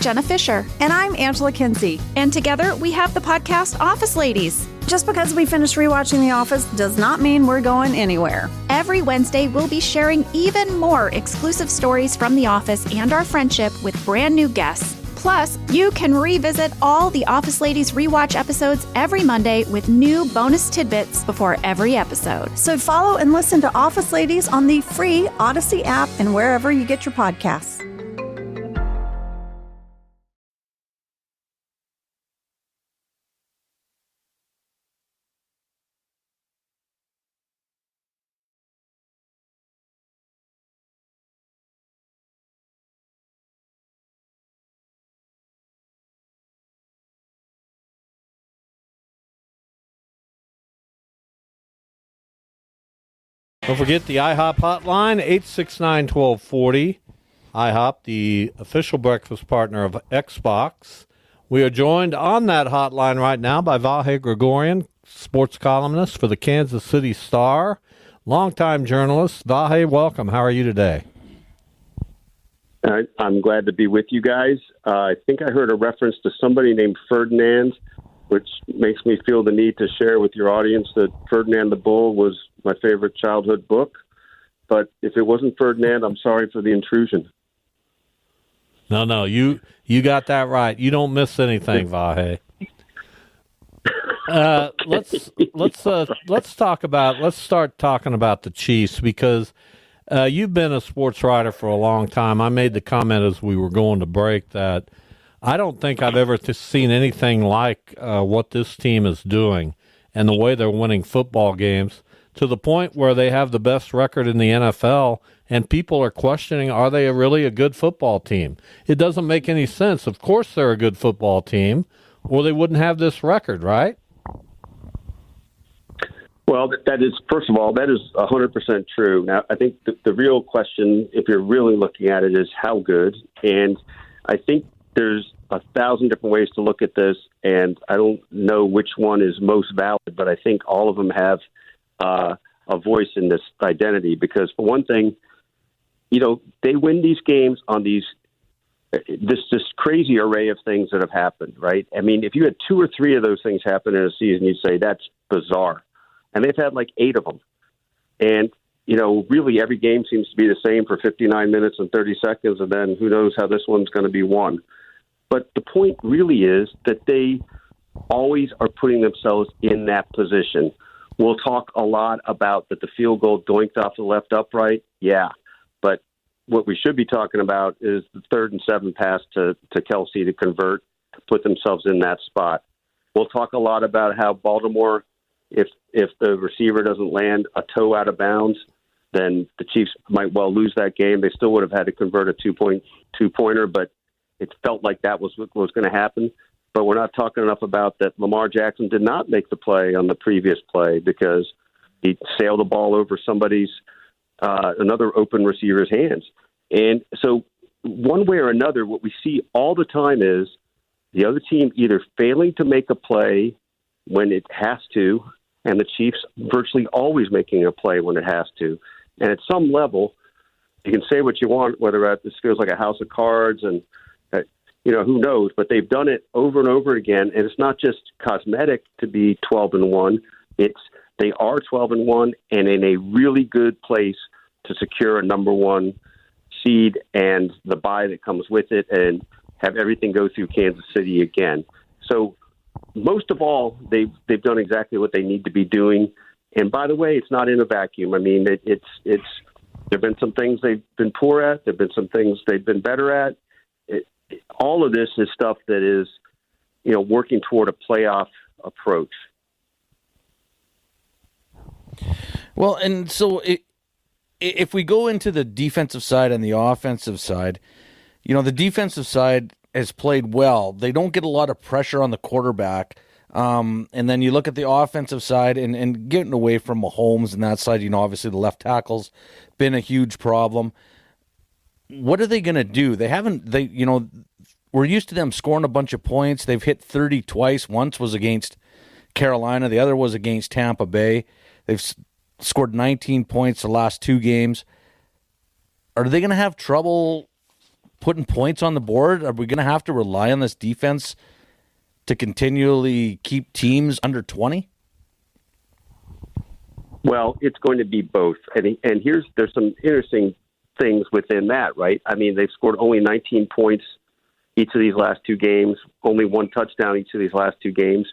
Jenna Fisher. And I'm Angela Kinsey. And together we have the podcast Office Ladies. Just because we finished rewatching The Office does not mean we're going anywhere. Every Wednesday, we'll be sharing even more exclusive stories from The Office and our friendship with brand new guests. Plus, you can revisit all the Office Ladies rewatch episodes every Monday with new bonus tidbits before every episode. So follow and listen to Office Ladies on the free Odyssey app and wherever you get your podcasts. Don't forget the IHOP hotline, 869-1240. IHOP, the official breakfast partner of Xbox. We are joined on that hotline right now by Vahe Gregorian, sports columnist for the Kansas City Star, longtime journalist. Vahe, welcome. How are you today? I'm glad to be with you guys. I think I heard a reference to somebody named Ferdinand, which makes me feel the need to share with your audience that Ferdinand the Bull was my favorite childhood book. But if it wasn't Ferdinand, I'm sorry for the intrusion. No, you got that right. You don't miss anything, Vahe. Let's start talking about the Chiefs, because you've been a sports writer for a long time. I made the comment as we were going to break that I don't think I've ever seen anything like what this team is doing and the way they're winning football games, to the point where they have the best record in the NFL, and people are questioning, are they really a good football team? It doesn't make any sense. Of course they're a good football team, or they wouldn't have this record, right? Well, that is, first of all, that is 100% true. Now, I think the real question, if you're really looking at it, is how good. And I think there's 1,000 different ways to look at this, and I don't know which one is most valid, but I think all of them have a voice in this identity. Because for one thing, they win these games on this crazy array of things that have happened, right? I mean, if you had 2 or 3 of those things happen in a season, you'd say that's bizarre. And they've had like 8 of them. And, really every game seems to be the same for 59 minutes and 30 seconds, and then who knows how this one's going to be won. But the point really is that they always are putting themselves in that position. We'll talk a lot about that the field goal doinked off the left upright. Yeah. But what we should be talking about is the 3rd and 7 pass to Kelsey to convert, to put themselves in that spot. We'll talk a lot about how Baltimore, if the receiver doesn't land a toe out of bounds, then the Chiefs might well lose that game. They still would have had to convert a two-pointer, but it felt like that was what was going to happen. But we're not talking enough about that Lamar Jackson did not make the play on the previous play because he sailed the ball over another open receiver's hands. And so one way or another, what we see all the time is the other team either failing to make a play when it has to, and the Chiefs virtually always making a play when it has to. And at some level, you can say what you want, whether this feels like a house of cards and who knows, but they've done it over and over again. And it's not just cosmetic to be 12-1. They are 12-1 and in a really good place to secure a number 1 seed and the bye that comes with it, and have everything go through Kansas City again. So most of all, they've done exactly what they need to be doing. And by the way, it's not in a vacuum. I mean, there've been some things they've been poor at. There've been some things they've been better at. All of this is stuff that is, working toward a playoff approach. Well, and so if we go into the defensive side and the offensive side, the defensive side has played well. They don't get a lot of pressure on the quarterback. And then you look at the offensive side and getting away from Mahomes and that side, obviously the left tackle's been a huge problem. What are they going to do? We're used to them scoring a bunch of points. They've hit 30 twice. Once was against Carolina. The other was against Tampa Bay. They've scored 19 points the last 2 games. Are they going to have trouble putting points on the board? Are we going to have to rely on this defense to continually keep teams under 20? Well, it's going to be both. And there's some interesting things within that, right? I mean, they've scored only 19 points each of these last two games, only one touchdown each of these last two games.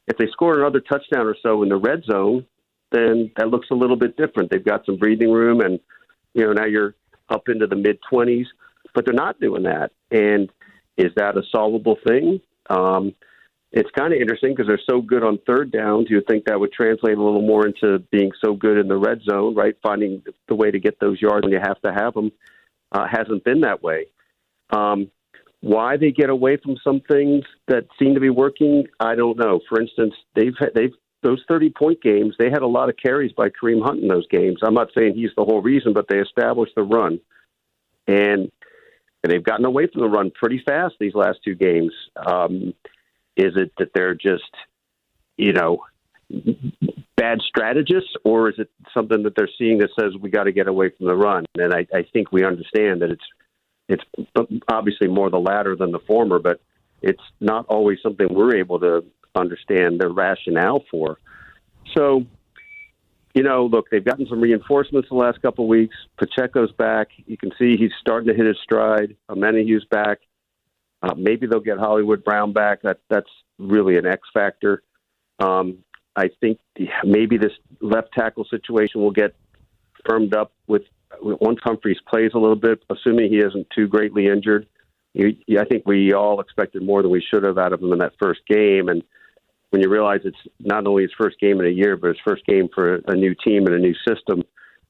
If they score another touchdown or so in the red zone, then that looks a little bit different. They've got some breathing room, and now you're up into the mid-20s, but they're not doing that. And is that a solvable thing? It's kind of interesting because they're so good on third downs. You would think that would translate a little more into being so good in the red zone, right? Finding the way to get those yards when you have to have them hasn't been that way. Why they get away from some things that seem to be working, I don't know. For instance, they've those 30-point games, they had a lot of carries by Kareem Hunt in those games. I'm not saying he's the whole reason, but they established the run. And they've gotten away from the run pretty fast these last two games. Is it that they're just, bad strategists, or is it something that they're seeing that says we got to get away from the run? And I think we understand that it's obviously more the latter than the former, but it's not always something we're able to understand their rationale for. So, look, they've gotten some reinforcements the last couple of weeks. Pacheco's back. You can see he's starting to hit his stride. Amenahu's back. Maybe they'll get Hollywood Brown back. That's really an X factor. I think maybe this left tackle situation will get firmed up once Humphreys plays a little bit, assuming he isn't too greatly injured. I think we all expected more than we should have out of him in that first game. And when you realize it's not only his first game in a year, but his first game for a new team and a new system,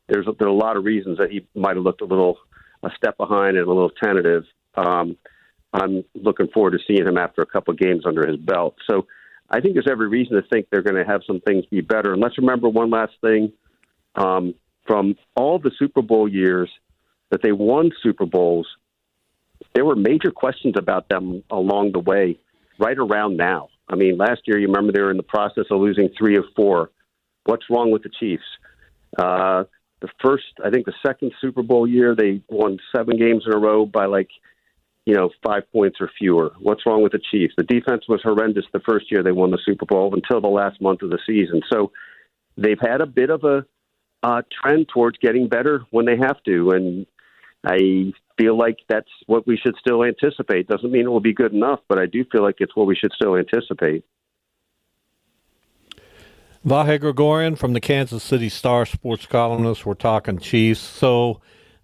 there are a lot of reasons that he might have looked a step behind and a little tentative. I'm looking forward to seeing him after a couple of games under his belt. So I think there's every reason to think they're going to have some things be better. And let's remember one last thing. From all the Super Bowl years that they won Super Bowls, there were major questions about them along the way, right around now. I mean, last year, you remember they were in the process of losing 3 of 4. What's wrong with the Chiefs? The second Super Bowl year, they won 7 games in a row by 5 points or fewer. What's wrong with the Chiefs? The defense was horrendous the first year they won the Super Bowl until the last month of the season. So they've had a bit of a trend towards getting better when they have to. And I feel like that's what we should still anticipate. Doesn't mean it will be good enough, but I do feel like it's what we should still anticipate. Vahe Gregorian from the Kansas City Star sports columnist. We're talking Chiefs. So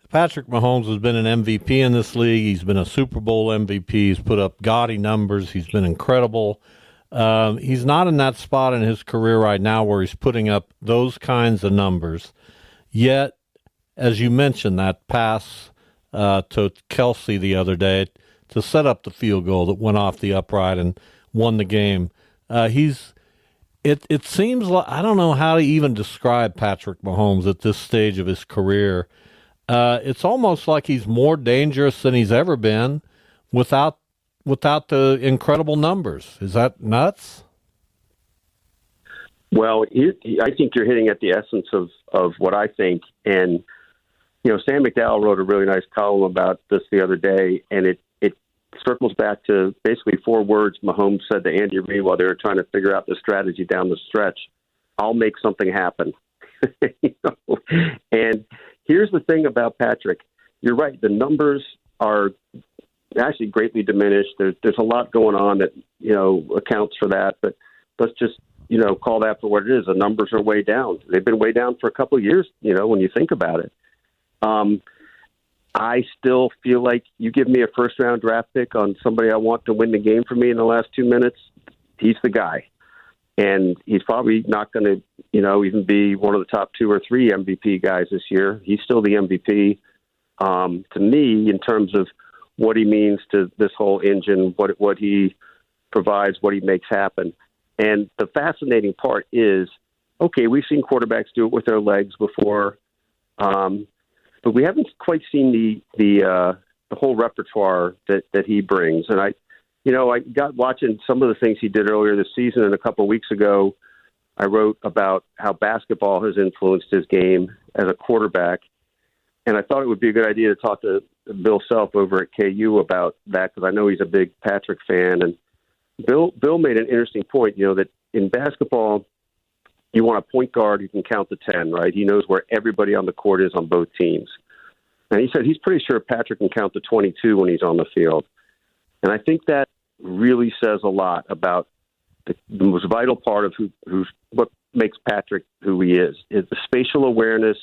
Patrick Mahomes has been an MVP in this league. He's been a Super Bowl MVP. He's put up gaudy numbers. He's been incredible. He's not in that spot in his career right now where he's putting up those kinds of numbers. Yet, as you mentioned, that pass to Kelsey the other day to set up the field goal that went off the upright and won the game. It seems like, I don't know how to even describe Patrick Mahomes at this stage of his career. It's almost like he's more dangerous than he's ever been without the incredible numbers. Is that nuts? Well, I think you're hitting at the essence of what I think. And, Sam McDowell wrote a really nice column about this the other day, and it circles back to basically 4 words Mahomes said to Andy Reid while they were trying to figure out the strategy down the stretch. I'll make something happen. And here's the thing about Patrick. You're right. The numbers are actually greatly diminished. There's a lot going on that, accounts for that. But let's just, call that for what it is. The numbers are way down. They've been way down for a couple of years, when you think about it. I still feel like you give me a first-round draft pick on somebody I want to win the game for me in the last 2 minutes, he's the guy. And he's probably not going to, even be one of the top 2 or 3 MVP guys this year. He's still the MVP to me in terms of what he means to this whole engine, what he provides, what he makes happen. And the fascinating part is, okay, we've seen quarterbacks do it with their legs before, but we haven't quite seen the whole repertoire that he brings. And I got watching some of the things he did earlier this season, and a couple of weeks ago, I wrote about how basketball has influenced his game as a quarterback. And I thought it would be a good idea to talk to Bill Self over at KU about that, because I know he's a big Patrick fan. And Bill made an interesting point, that in basketball, you want a point guard who can count to 10, right? He knows where everybody on the court is on both teams. And he said he's pretty sure Patrick can count to 22 when he's on the field. And I think that really says a lot about the most vital part of what makes Patrick who he is the spatial awareness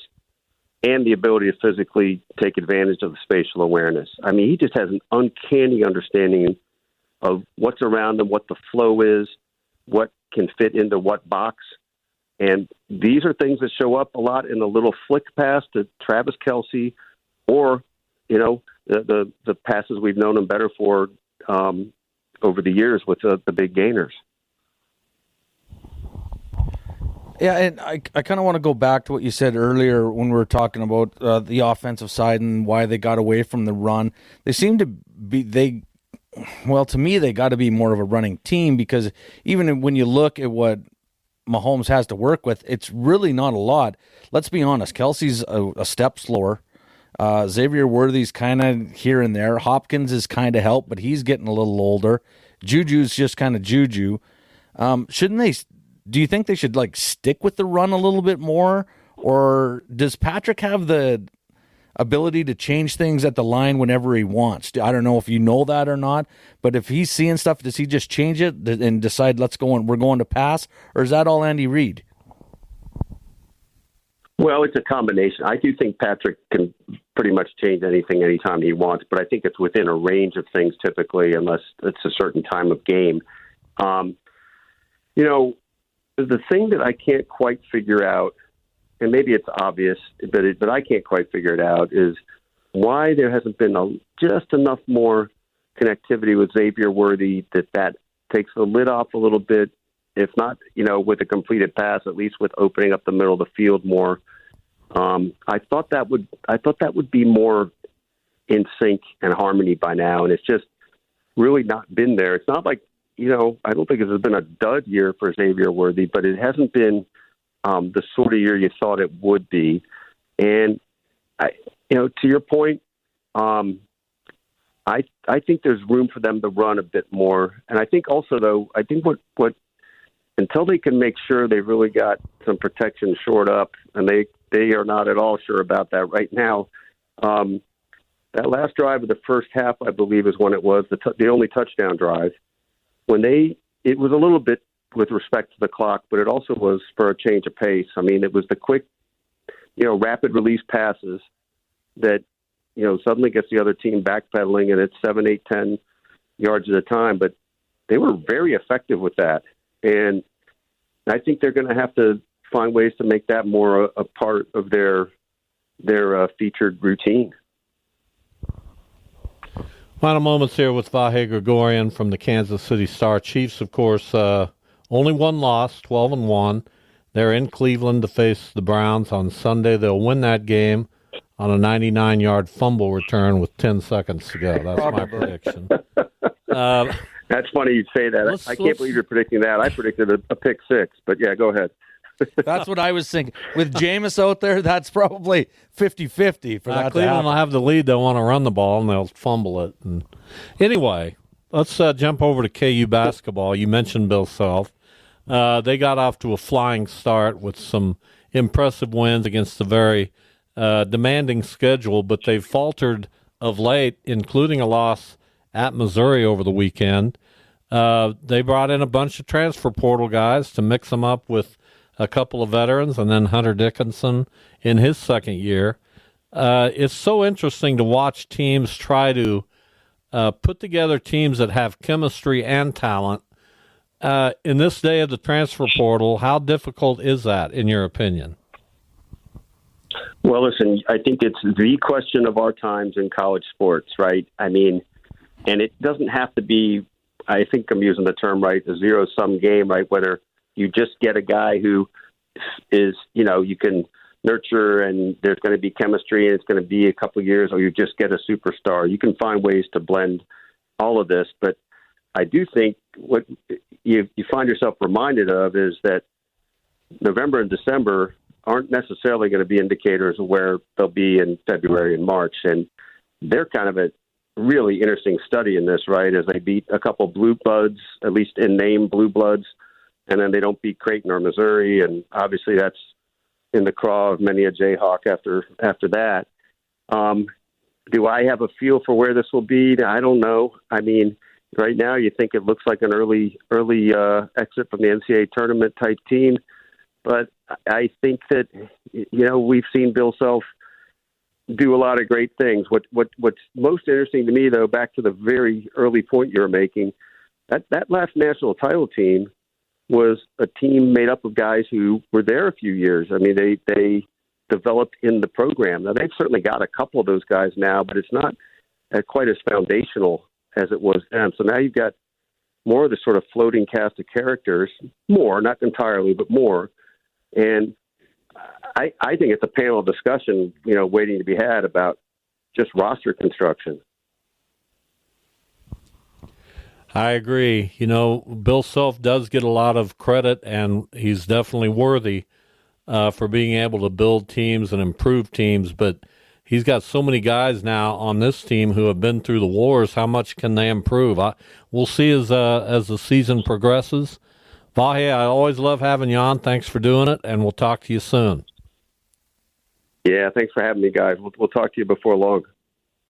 and the ability to physically take advantage of the spatial awareness. I mean, he just has an uncanny understanding of what's around him, what the flow is, what can fit into what box. And these are things that show up a lot in the little flick pass to Travis Kelce, or, the passes we've known him better for over the years with the big gainers. Yeah, and I kind of want to go back to what you said earlier when we were talking about the offensive side and why they got away from the run. They seem to be, to me, they got to be more of a running team, because even when you look at what Mahomes has to work with, it's really not a lot. Let's be honest. Kelsey's a step slower. Xavier Worthy's kind of here and there. Hopkins is kind of help, but he's getting a little older. Juju's just kind of Juju. Shouldn't they? Do you think they should stick with the run a little bit more, or does Patrick have the ability to change things at the line whenever he wants? I don't know if you know that or not, but if he's seeing stuff, does he just change it and decide we're going to pass, or is that all Andy Reid? Well, it's a combination. I do think Patrick can pretty much change anything anytime he wants, but I think it's within a range of things typically, unless it's a certain time of game. The thing that I can't quite figure out, and maybe it's obvious, but I can't quite figure it out, is why there hasn't been just enough more connectivity with Xavier Worthy that takes the lid off a little bit, if not, with a completed pass, at least with opening up the middle of the field more. I thought that would be more in sync and harmony by now, and it's just really not been there. It's not like, I don't think it has been a dud year for Xavier Worthy, but it hasn't been the sort of year you thought it would be. And to your point, I think there's room for them to run a bit more. And I think also, though, what until they can make sure they've really got some protection shored up, and they are not at all sure about that right now. That last drive of the first half, I believe, is when it was the only touchdown drive. It was a little bit with respect to the clock, but it also was for a change of pace. I mean, it was the quick, rapid release passes that, suddenly gets the other team backpedaling, and it's 7, 8, 10 yards at a time. But they were very effective with that. And I think they're going to have to find ways to make that more a part of their featured routine. Final moments here with Vahe Gregorian from the Kansas City Star. Chiefs, of course, only one loss, 12-1. They're in Cleveland to face the Browns on Sunday. They'll win that game on a 99-yard fumble return with 10 seconds to go. That's my prediction. That's funny you'd say that. I can't believe you're predicting that. I predicted a pick six, but yeah, go ahead. That's what I was thinking. With Jameis out there, that's probably 50-50 for that. Cleveland will have the lead. They'll want to run the ball, and they'll fumble it. And anyway, let's jump over to KU basketball. You mentioned Bill Self. They got off to a flying start with some impressive wins against a very demanding schedule, but they've faltered of late, including a loss at Missouri over the weekend. They brought in a bunch of transfer portal guys to mix them up with a couple of veterans, and then Hunter Dickinson in his second year. It's so interesting to watch teams try to put together teams that have chemistry and talent. In this day of the transfer portal, how difficult is that, in your opinion? Well, listen, I think it's the question of our times in college sports, right? I mean, and it doesn't have to be, I think I'm using the term right, a zero-sum game, right? Whether you just get a guy who is, you can nurture and there's going to be chemistry and it's going to be a couple of years, or you just get a superstar. You can find ways to blend all of this. But I do think what you find yourself reminded of is that November and December aren't necessarily going to be indicators of where they'll be in February and March. And they're kind of a really interesting study in this, right, as they beat a couple blue bloods, at least in name blue bloods, and then they don't beat Creighton or Missouri. And obviously that's in the craw of many a Jayhawk after that. Do I have a feel for where this will be? I don't know. I mean, right now you think it looks like an early exit from the NCAA tournament type team. But I think that, we've seen Bill Self do a lot of great things. What's most interesting to me, though, back to the very early point you were making, that last national title team was a team made up of guys who were there a few years. I mean, they developed in the program. Now, they've certainly got a couple of those guys now, but it's not quite as foundational as it was then. So now you've got more of the sort of floating cast of characters, more, not entirely, but more. And I think it's a panel discussion, waiting to be had about just roster construction. I agree. Bill Self does get a lot of credit, and he's definitely worthy for being able to build teams and improve teams. But he's got so many guys now on this team who have been through the wars. How much can they improve? We'll see as the season progresses. Vahe, I always love having you on. Thanks for doing it, and we'll talk to you soon. Yeah, thanks for having me, guys. We'll talk to you before long.